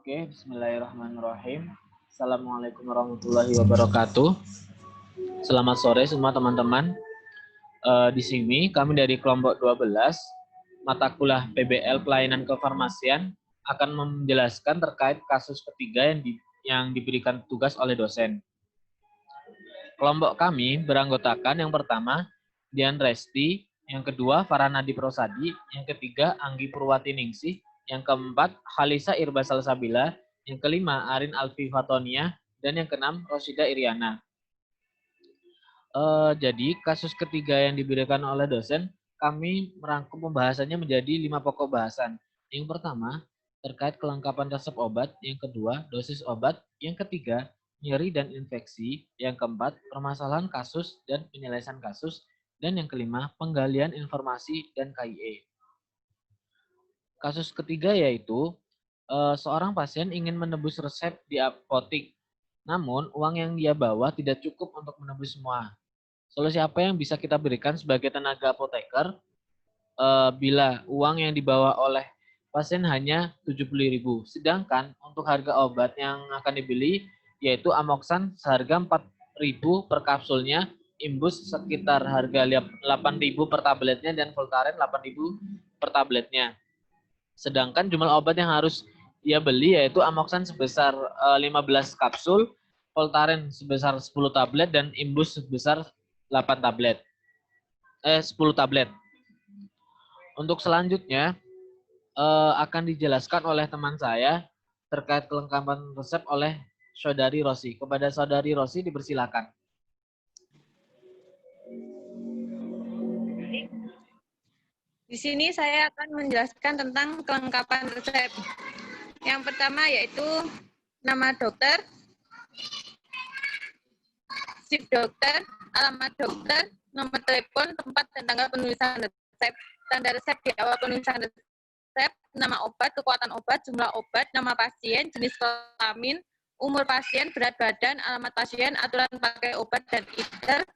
Oke, bismillahirrahmanirrahim. Assalamualaikum warahmatullahi wabarakatuh. Selamat sore semua teman-teman. Di sini kami dari kelompok 12, mata kuliah PBL Pelayanan Kefarmasian akan menjelaskan terkait kasus ketiga yang diberikan tugas oleh dosen. Kelompok kami beranggotakan yang pertama, Dian Resti, yang kedua, Farhanadi Prosadi, yang ketiga, Anggi Purwati Ningsih, yang keempat, Halisa Irba Salsabila, yang kelima, Arin Alfi Fatonia, dan yang keenam, Rosida Iriana. Jadi, kasus ketiga yang diberikan oleh dosen, kami merangkum pembahasannya menjadi 5 pokok bahasan. Yang pertama, terkait kelengkapan resep obat, yang kedua, dosis obat, yang ketiga, nyeri dan infeksi, yang keempat, permasalahan kasus dan penyelesaian kasus, dan yang kelima, penggalian informasi dan KIE. Kasus ketiga yaitu seorang pasien ingin menebus resep di apotik, namun uang yang dia bawa tidak cukup untuk menebus semua. Solusi apa yang bisa kita berikan sebagai tenaga apoteker bila uang yang dibawa oleh pasien hanya 70.000, sedangkan untuk harga obat yang akan dibeli yaitu Amoxan seharga 4.000 per kapsulnya, imbus sekitar harga 8.000 per tabletnya, dan Voltaren 8.000 per tabletnya. Sedangkan jumlah obat yang harus dia beli yaitu Amoxan sebesar 15 kapsul, Voltaren sebesar 10 tablet, dan imbus sebesar 8 tablet. 10 tablet. Untuk selanjutnya akan dijelaskan oleh teman saya terkait kelengkapan resep oleh Saudari Rosi. Kepada Saudari Rosi dipersilakan. Di sini saya akan menjelaskan tentang kelengkapan resep. Yang pertama yaitu nama dokter, shift dokter, alamat dokter, nomor telepon, tempat dan tanggal penulisan resep, tanda resep di awal penulisan resep, nama obat, kekuatan obat, jumlah obat, nama pasien, jenis kelamin, umur pasien, berat badan, alamat pasien, aturan pakai obat dan ITER,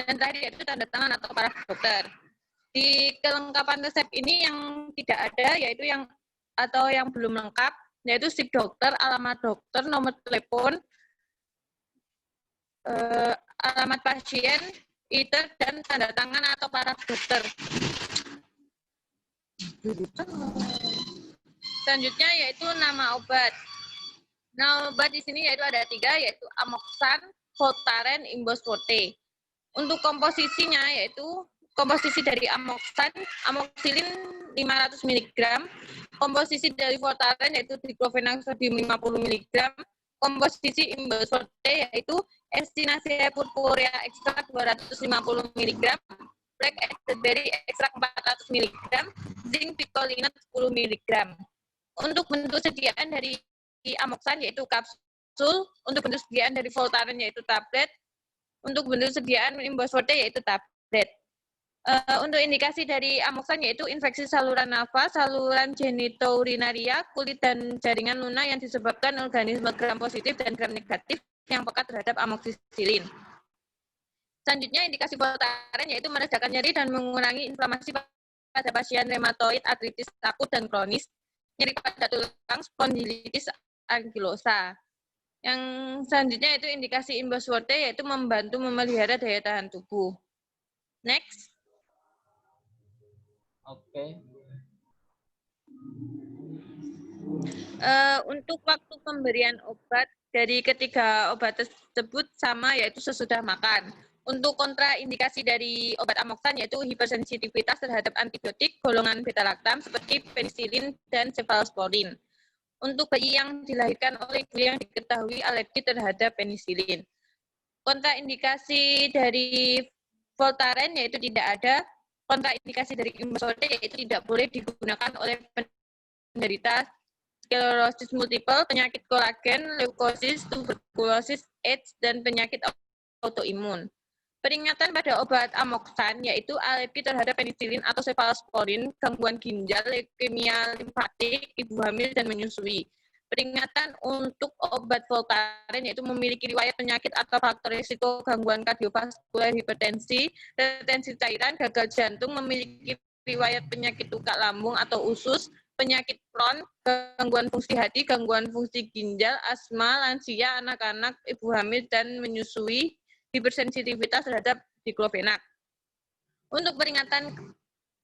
dan terakhir yaitu tanda tangan atau paraf dokter. Di kelengkapan resep ini yang tidak ada yaitu yang belum lengkap yaitu shift dokter, alamat dokter, nomor telepon, alamat pasien, ITER, dan tanda tangan atau paraf dokter. Selanjutnya yaitu nama obat. Nama obat di sini yaitu ada 3 yaitu Amoxan, Voltaren, Imbos Forte. Untuk komposisinya yaitu komposisi dari Amoxan, amoxilin 500 mg, komposisi dari Voltaren yaitu diclofenac sodium 50 mg, komposisi Imbos Forte yaitu Echinacea purpurea ekstrak 250 mg, black berry ekstrak 400 mg, zinc picolinate 10 mg. Untuk bentuk sediaan dari Amoxan yaitu kapsul, untuk bentuk sediaan dari Voltaren yaitu tablet, untuk bentuk sediaan Imbos Forte yaitu tablet. Untuk indikasi dari Amoxan yaitu infeksi saluran nafas, saluran genitourinaria, kulit dan jaringan lunak yang disebabkan organisme gram positif dan gram negatif yang peka terhadap amoxicillin. Selanjutnya indikasi Voltaren yaitu meredakan nyeri dan mengurangi inflamasi pada pasien rheumatoid, artritis akut dan kronis, nyeri pada tulang, spondilitis ankylosa. Yang selanjutnya itu indikasi Imbos Forte yaitu membantu memelihara daya tahan tubuh. Next. Oke. Untuk waktu pemberian obat dari ketiga obat tersebut sama yaitu sesudah makan. Untuk kontraindikasi dari obat Amoxan yaitu hipersensitivitas terhadap antibiotik golongan beta-laktam seperti penisilin dan cefalosporin. Untuk bayi yang dilahirkan oleh ibu yang diketahui alergi terhadap penisilin. Kontraindikasi dari Voltaren yaitu tidak ada. Kontraindikasi dari Imbos Forte yaitu tidak boleh digunakan oleh penderita sklerosis multiple, penyakit kolagen, leukosis, tuberkulosis, AIDS, dan penyakit autoimun. Peringatan pada obat Amoxan yaitu alergi terhadap penisilin atau cefalosporin, gangguan ginjal, leukemia limfatik, ibu hamil dan menyusui. Peringatan untuk obat Voltaren yaitu memiliki riwayat penyakit atau faktor risiko gangguan kardiovaskuler, hipertensi, retensi cairan, gagal jantung, memiliki riwayat penyakit luka lambung atau usus, penyakit Crohn, gangguan fungsi hati, gangguan fungsi ginjal, asma, lansia, anak-anak, ibu hamil, dan menyusui, hipersensitivitas terhadap diklofenak. Untuk peringatan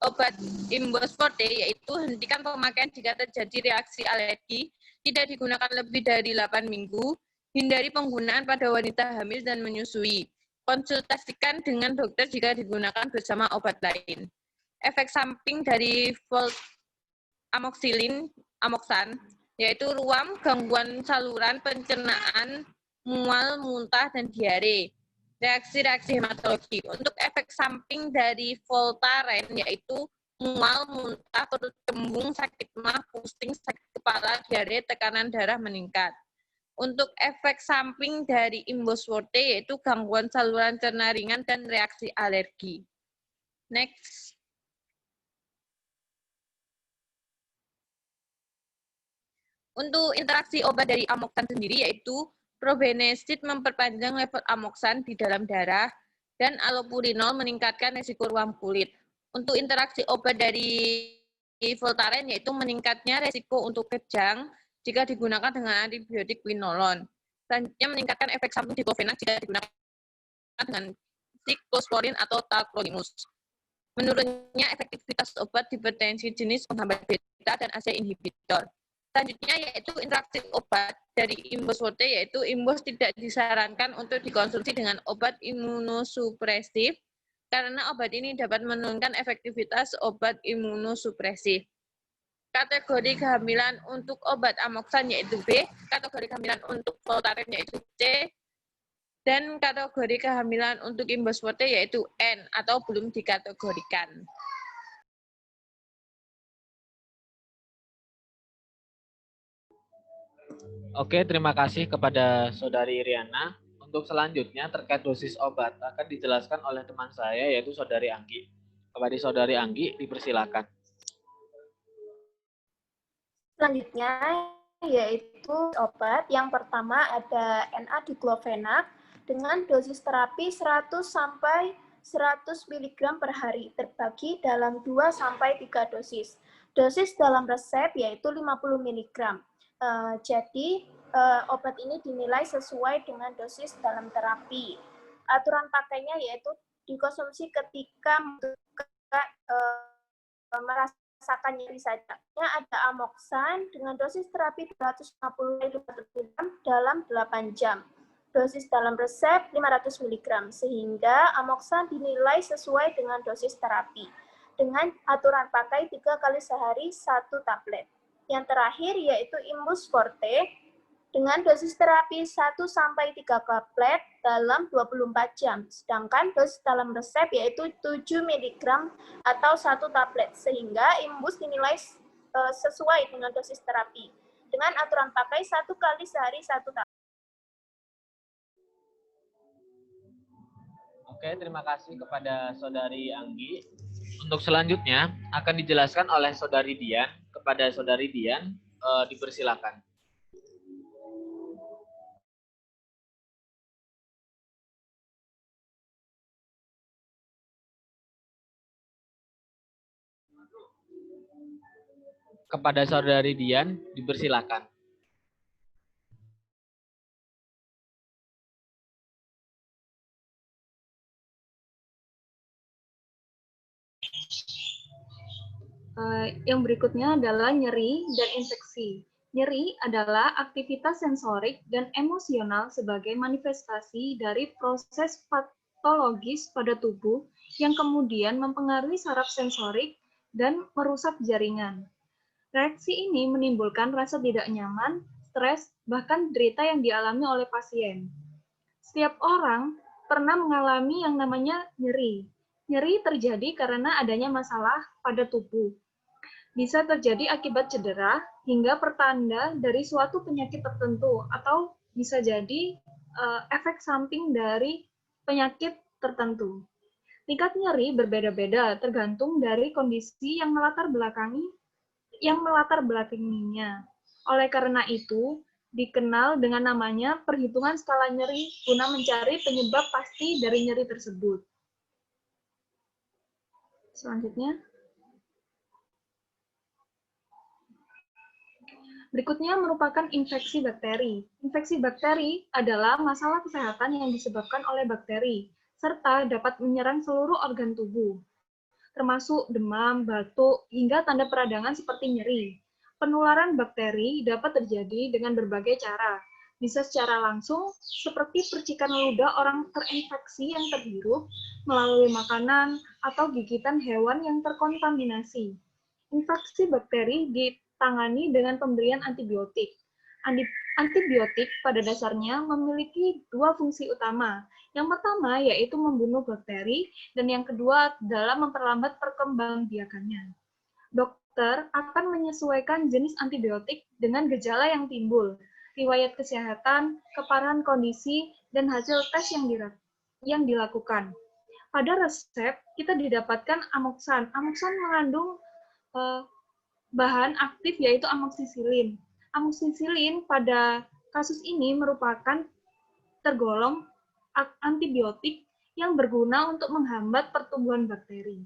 obat Imbos Forte, yaitu hentikan pemakaian jika terjadi reaksi alergi, tidak digunakan lebih dari 8 minggu, hindari penggunaan pada wanita hamil dan menyusui. Konsultasikan dengan dokter jika digunakan bersama obat lain. Efek samping dari amoksan, yaitu ruam, gangguan saluran pencernaan, mual, muntah, dan diare. Reaksi-reaksi hematologi. Untuk efek samping dari Voltaren, yaitu mual, muntah, perut kembung, sakit mah, pusing, sakit kepala, diare, tekanan darah meningkat. Untuk efek samping dari Imbos Forte, yaitu gangguan saluran cerna ringan dan reaksi alergi. Next. Untuk interaksi obat dari amoksan sendiri, yaitu probenecid memperpanjang level amoksan di dalam darah, dan allopurinol meningkatkan resiko ruam kulit. Untuk interaksi obat dari Voltaren, yaitu meningkatnya resiko untuk kejang jika digunakan dengan antibiotik quinolone. Selanjutnya meningkatkan efek samping diklofenak jika digunakan dengan siklosporin atau tacrolimus. Menurunnya efektivitas obat hipertensi jenis penghambat beta dan ACE inhibitor. Selanjutnya yaitu interaksi obat dari Imbos Forte, yaitu Imbos tidak disarankan untuk dikonsumsi dengan obat imunosupresif karena obat ini dapat menurunkan efektivitas obat imunosupresif. Kategori kehamilan untuk obat amoksan yaitu B, kategori kehamilan untuk Voltaren yaitu C, dan kategori kehamilan untuk Imbos Forte yaitu N atau belum dikategorikan. Oke, terima kasih kepada Saudari Riana. Untuk selanjutnya terkait dosis obat akan dijelaskan oleh teman saya yaitu Saudari Anggi. Kepada Saudari Anggi dipersilakan. Selanjutnya yaitu obat. Yang pertama ada NA-diklofenak dengan dosis terapi 100 sampai 100 mg per hari terbagi dalam 2 sampai 3 dosis. Dosis dalam resep yaitu 50 mg. Jadi obat ini dinilai sesuai dengan dosis dalam terapi. Aturan pakainya yaitu dikonsumsi ketika merasakan nyeri saja. Ada amoksan dengan dosis terapi 250 mg dalam 8 jam. Dosis dalam resep 500 mg, sehingga amoksan dinilai sesuai dengan dosis terapi. Dengan aturan pakai 3 kali sehari 1 tablet. Yang terakhir yaitu Imbos Forte dengan dosis terapi 1-3 tablet dalam 24 jam. Sedangkan dosis dalam resep yaitu 7 mg atau 1 tablet, sehingga Imbos dinilai sesuai dengan dosis terapi. Dengan aturan pakai 1 kali sehari 1 tablet. Oke, terima kasih kepada Saudari Anggi. Untuk selanjutnya akan dijelaskan oleh Saudari Dian. Kepada Saudari Dian, dipersilakan. Kepada Saudari Dian, dipersilakan. Yang berikutnya adalah nyeri dan infeksi. Nyeri adalah aktivitas sensorik dan emosional sebagai manifestasi dari proses patologis pada tubuh yang kemudian mempengaruhi saraf sensorik dan merusak jaringan. Reaksi ini menimbulkan rasa tidak nyaman, stres, bahkan derita yang dialami oleh pasien. Setiap orang pernah mengalami yang namanya nyeri. Nyeri terjadi karena adanya masalah pada tubuh. Bisa terjadi akibat cedera hingga pertanda dari suatu penyakit tertentu atau bisa jadi efek samping dari penyakit tertentu. Tingkat nyeri berbeda-beda tergantung dari kondisi yang melatar belakanginya. Oleh karena itu, dikenal dengan namanya perhitungan skala nyeri guna mencari penyebab pasti dari nyeri tersebut. Selanjutnya. Berikutnya merupakan infeksi bakteri. Infeksi bakteri adalah masalah kesehatan yang disebabkan oleh bakteri, serta dapat menyerang seluruh organ tubuh, termasuk demam, batuk, hingga tanda peradangan seperti nyeri. Penularan bakteri dapat terjadi dengan berbagai cara. Bisa secara langsung, seperti percikan ludah orang terinfeksi yang terhirup melalui makanan atau gigitan hewan yang terkontaminasi. Infeksi bakteri ditangani dengan pemberian antibiotik. Antibiotik pada dasarnya memiliki dua fungsi utama. Yang pertama yaitu membunuh bakteri, dan yang kedua adalah memperlambat perkembangbiakannya. Dokter akan menyesuaikan jenis antibiotik dengan gejala yang timbul, riwayat kesehatan, keparahan kondisi, dan hasil tes yang dilakukan. Pada resep, kita didapatkan amoksan. Amoksan mengandung bahan aktif yaitu amoksisilin. Amoksisilin pada kasus ini merupakan tergolong antibiotik yang berguna untuk menghambat pertumbuhan bakteri.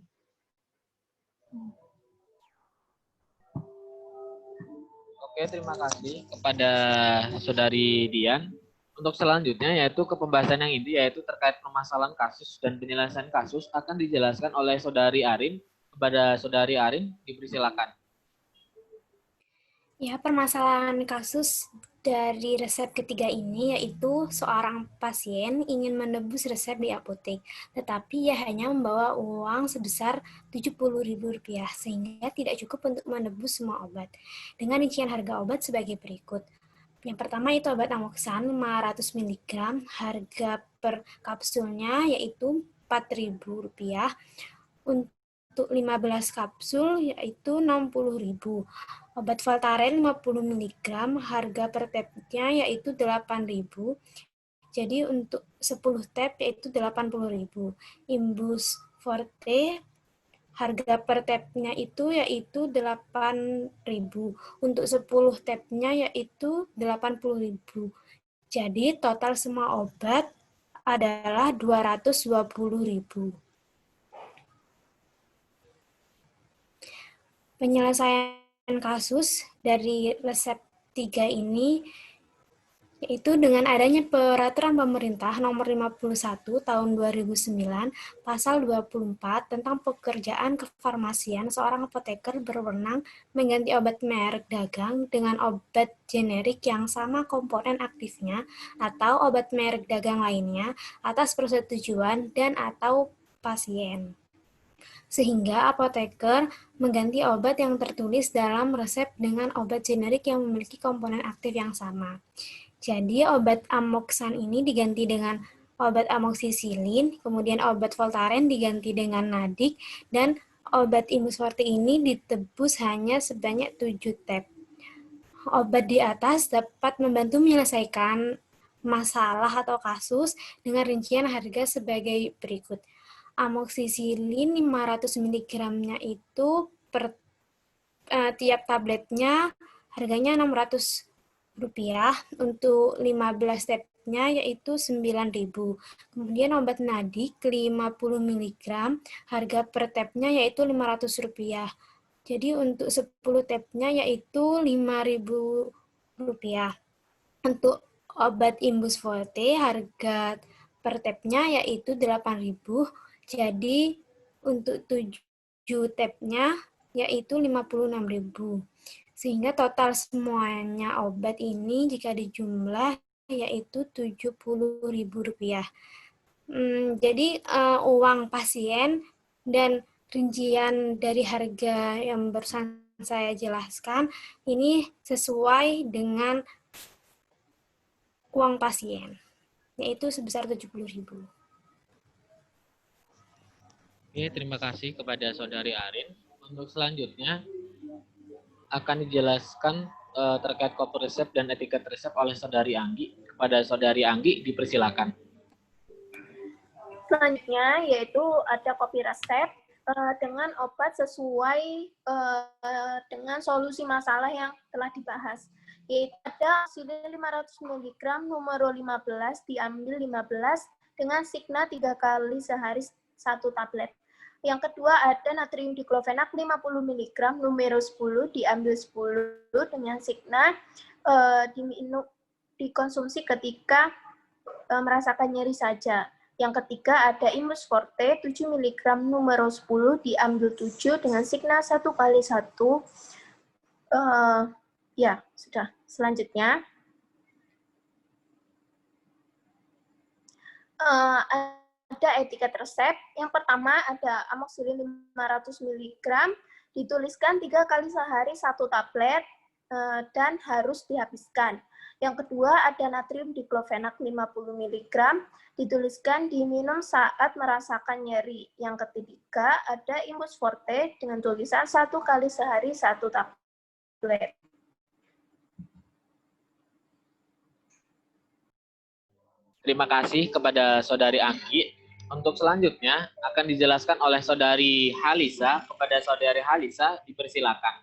Oke, terima kasih kepada Saudari Dian. Untuk selanjutnya yaitu ke pembahasan yang inti yaitu terkait permasalahan kasus dan penyelesaian kasus akan dijelaskan oleh Saudari Arin. Kepada Saudari Arin, dipersilakan. Ya, permasalahan kasus dari resep ketiga ini yaitu seorang pasien ingin menebus resep di apotek, tetapi ia hanya membawa uang sebesar Rp70.000 sehingga tidak cukup untuk menebus semua obat. Dengan rincian harga obat sebagai berikut. Yang pertama itu obat amoksan 500 mg, harga per kapsulnya yaitu Rp4.000. Untuk 15 kapsul yaitu Rp60.000. Obat Voltaren 50 mg, harga per tabnya yaitu Rp8.000. Jadi untuk 10 tab yaitu Rp80.000. Imbus Forte, harga per tabnya itu yaitu Rp8.000. Untuk 10 tabnya yaitu Rp80.000. Jadi total semua obat adalah Rp220.000. Penyelesaian kasus dari resep 3 ini yaitu dengan adanya peraturan pemerintah nomor 51 tahun 2009 pasal 24 tentang pekerjaan kefarmasian, seorang apoteker berwenang mengganti obat merek dagang dengan obat generik yang sama komponen aktifnya atau obat merek dagang lainnya atas persetujuan dan atau pasien. Sehingga apoteker mengganti obat yang tertulis dalam resep dengan obat generik yang memiliki komponen aktif yang sama. Jadi obat amoksan ini diganti dengan obat amoksisilin, kemudian obat Voltaren diganti dengan Nadik, dan obat Imbus Forte ini ditebus hanya sebanyak 7 tab. Obat di atas dapat membantu menyelesaikan masalah atau kasus dengan rincian harga sebagai berikut. Amoksisilin 500 mg-nya itu per tiap tabletnya harganya Rp600. Untuk 15 tabnya yaitu Rp9.000. Kemudian obat Nadik 50 mg, harga per tabnya yaitu Rp500. Jadi untuk 10 tabnya yaitu Rp5.000. Untuk obat Imbus Forte harga per tabnya yaitu Rp8.000. Jadi untuk 7 tabnya yaitu Rp56.000. Sehingga total semuanya obat ini jika dijumlah yaitu Rp70.000. Jadi uang pasien dan rincian dari harga yang barusan saya jelaskan ini sesuai dengan uang pasien, yaitu sebesar Rp70.000. Oke, terima kasih kepada Saudari Arin. Untuk selanjutnya akan dijelaskan terkait kopi resep dan etiket resep oleh Saudari Anggi. Kepada Saudari Anggi, dipersilakan. Selanjutnya yaitu ada kopi resep dengan obat sesuai dengan solusi masalah yang telah dibahas. Yaitu ada amoksisilin 500 mg nomor 15 diambil 15 dengan signa 3 kali sehari 1 tablet. Yang kedua ada natrium diklofenak 50 mg, numero 10, diambil 10 dengan signa dikonsumsi ketika merasakan nyeri saja. Yang ketiga ada Imbus Forte 7 mg, numero 10, diambil 7 dengan signa 1 kali 1. Ya, sudah. Selanjutnya, ada etiket resep. Yang pertama ada amoxicillin 500 mg, dituliskan 3 kali sehari 1 tablet dan harus dihabiskan. Yang kedua ada natrium diklofenak 50 mg, dituliskan diminum saat merasakan nyeri. Yang ketiga ada Imbus Forte dengan tulisan 1 kali sehari 1 tablet. Terima kasih kepada Saudari Anggi. Untuk selanjutnya akan dijelaskan oleh Saudari Halisa. Kepada Saudari Halisa, dipersilakan.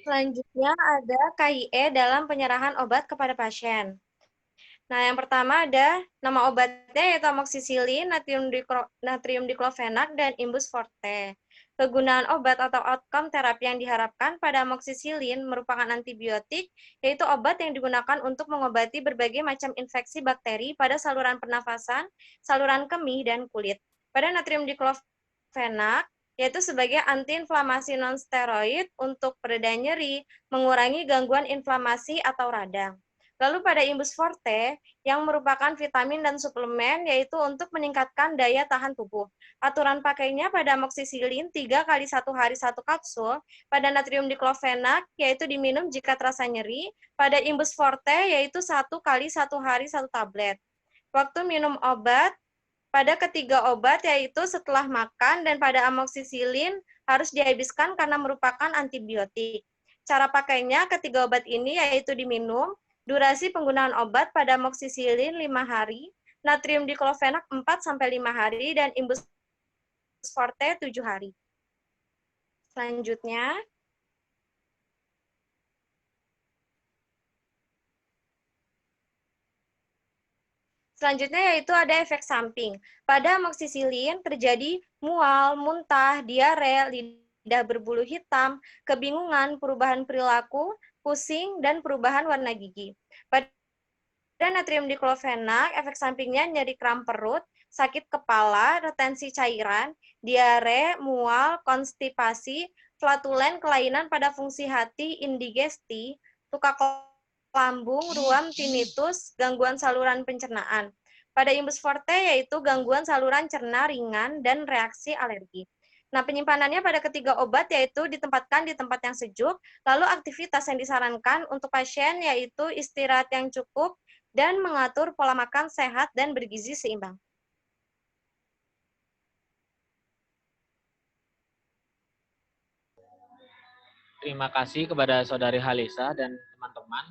Selanjutnya ada KIE dalam penyerahan obat kepada pasien. Nah, yang pertama ada nama obatnya yaitu amoxicillin, natrium diklofenak, dan Imbus Forte. Kegunaan obat atau outcome terapi yang diharapkan pada amoxicillin merupakan antibiotik, yaitu obat yang digunakan untuk mengobati berbagai macam infeksi bakteri pada saluran pernafasan, saluran kemih, dan kulit. Pada natrium diklofenak, yaitu sebagai antiinflamasi non-steroid untuk pereda nyeri, mengurangi gangguan inflamasi atau radang. Lalu pada Imbus Forte, yang merupakan vitamin dan suplemen, yaitu untuk meningkatkan daya tahan tubuh. Aturan pakainya pada amoxicillin 3 kali 1 hari 1 kapsul, pada natrium diklofenak, yaitu diminum jika terasa nyeri, pada Imbus Forte, yaitu 1 kali 1 hari 1 tablet. Waktu minum obat, pada ketiga obat, yaitu setelah makan, dan pada amoxicillin harus dihabiskan karena merupakan antibiotik. Cara pakainya ketiga obat ini yaitu diminum. Durasi penggunaan obat pada amoxicillin 5 hari, natrium diklofenak 4-5 hari, dan Imbus Forte 7 hari. Selanjutnya, yaitu ada efek samping. Pada amoxicillin terjadi mual, muntah, diare, lidah berbulu hitam, kebingungan, perubahan perilaku, pusing, dan perubahan warna gigi. Pada natrium diklofenak, efek sampingnya nyeri kram perut, sakit kepala, retensi cairan, diare, mual, konstipasi, flatulen, kelainan pada fungsi hati, indigesti, luka lambung, ruam, tinnitus, gangguan saluran pencernaan. Pada Imbus Forte yaitu gangguan saluran cerna ringan dan reaksi alergi. Nah, penyimpanannya pada ketiga obat yaitu ditempatkan di tempat yang sejuk, lalu aktivitas yang disarankan untuk pasien yaitu istirahat yang cukup dan mengatur pola makan sehat dan bergizi seimbang. Terima kasih kepada Saudari Halisa dan teman-teman.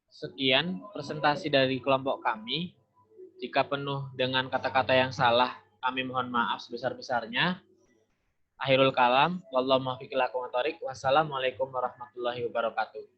Sekian presentasi dari kelompok kami. Jika penuh dengan kata-kata yang salah, kami mohon maaf sebesar-besarnya. Akhirul kalam, wallahu muwaffiq ila aqwamit thoriq. Wassalamualaikum warahmatullahi wabarakatuh.